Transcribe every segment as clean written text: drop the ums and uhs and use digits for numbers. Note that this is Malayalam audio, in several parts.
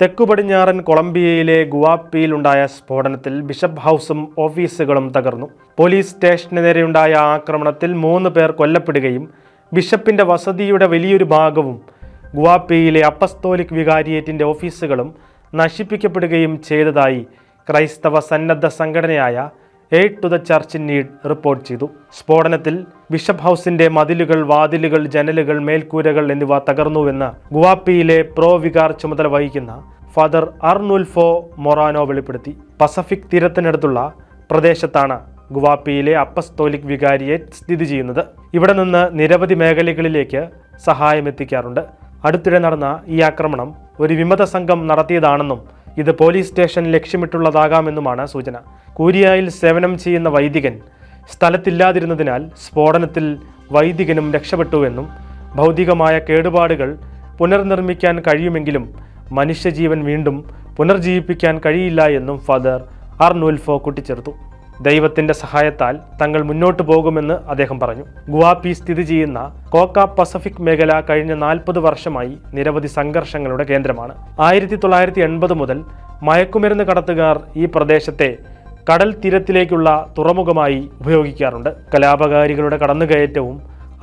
തെക്കുപടിഞ്ഞാറൻ കൊളംബിയയിലെ ഗുവാപ്പിയിലുണ്ടായ സ്ഫോടനത്തിൽ ബിഷപ്പ് ഹൗസും ഓഫീസുകളും തകർന്നു. പോലീസ് സ്റ്റേഷന് നേരെയുണ്ടായ ആക്രമണത്തിൽ 3 പേർ കൊല്ലപ്പെടുകയും ബിഷപ്പിന്റെ വസതിയുടെ വലിയൊരു ഭാഗവും ഗുവാപ്പിയിലെ അപ്പസ്തോലിക് വികാരിയേറ്റിന്റെ ഓഫീസുകളും നശിപ്പിക്കപ്പെടുകയും ചെയ്തതായി ക്രൈസ്തവ സന്നദ്ധ സംഘടനയായ Aid to the Church in Need report ചെയ്തു. സ്ഫോടനത്തിൽ ബിഷപ്പ് ഹൗസിന്റെ മതിലുകൾ, വാതിലുകൾ, ജനലുകൾ, മേൽക്കൂരകൾ എന്നിവ തകർന്നുവെന്ന് ഗുവാപ്പിയിലെ പ്രോ വികാർ ചുമതല വഹിക്കുന്ന ഫാദർ അർനുൽഫോ മൊറാനോ വെളിപ്പെടുത്തി. പസഫിക് തീരത്തിനടുത്തുള്ള പ്രദേശത്താണ് ഗുവാപ്പിയിലെ അപ്പസ്തോലിക് വികാരിയേറ്റ് സ്ഥിതി ചെയ്യുന്നത്. ഇവിടെ നിന്ന് നിരവധി മേഖലകളിലേക്ക് സഹായം എത്തിക്കാറുണ്ട്. അടുത്തിടെ നടന്ന ഈ ആക്രമണം ഒരു വിമത സംഘം നടത്തിയതാണെന്നും ഇത് പോലീസ് സ്റ്റേഷൻ ലക്ഷ്യമിട്ടുള്ളതാകാമെന്നുമാണ് സൂചന. കൂരിയായിൽ സേവനം ചെയ്യുന്ന വൈദികൻ സ്ഥലത്തില്ലാതിരുന്നതിനാൽ സ്ഫോടനത്തിൽ വൈദികനും രക്ഷപ്പെട്ടുവെന്നും ഭൗതികമായ കേടുപാടുകൾ പുനർനിർമ്മിക്കാൻ കഴിയുമെങ്കിലും മനുഷ്യജീവൻ വീണ്ടും പുനർജീവിപ്പിക്കാൻ കഴിയില്ല എന്നും ഫാദർ അർനുൽഫോ കൂട്ടിച്ചേർത്തു. ദൈവത്തിന്റെ സഹായത്താൽ തങ്ങൾ മുന്നോട്ടു പോകുമെന്ന് അദ്ദേഹം പറഞ്ഞു. ഗുവാപ്പി സ്ഥിതി ചെയ്യുന്ന കോക്ക പസഫിക് മേഖല കഴിഞ്ഞ 40 വർഷമായി നിരവധി സംഘർഷങ്ങളുടെ കേന്ദ്രമാണ്. 1980 മുതൽ മയക്കുമരുന്ന് കടത്തുകാർ ഈ പ്രദേശത്തെ കടൽ തീരത്തിലേക്കുള്ള തുറമുഖമായി ഉപയോഗിക്കാറുണ്ട്. കലാപകാരികളുടെ കടന്നുകയറ്റവും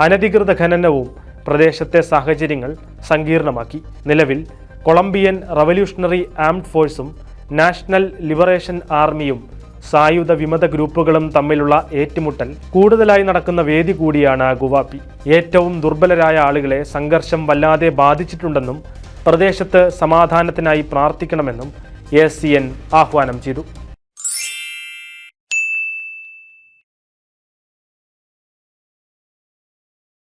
അനധികൃത ഖനനവും പ്രദേശത്തെ സാഹചര്യങ്ങൾ സങ്കീർണമാക്കി. നിലവിൽ കൊളംബിയൻ റവല്യൂഷണറി ആംഡ് ഫോഴ്സും നാഷണൽ ലിബറേഷൻ ആർമിയും സായുധ വിമത ഗ്രൂപ്പുകളും തമ്മിലുള്ള ഏറ്റുമുട്ടൽ കൂടുതലായി നടക്കുന്ന വേദി കൂടിയാണ് ഗുവാപ്പി. ഏറ്റവും ദുർബലരായ ആളുകളെ സംഘർഷം വല്ലാതെ ബാധിച്ചിട്ടുണ്ടെന്നും പ്രദേശത്ത് സമാധാനത്തിനായി പ്രാർത്ഥിക്കണമെന്നും ACN ആഹ്വാനം ചെയ്തു.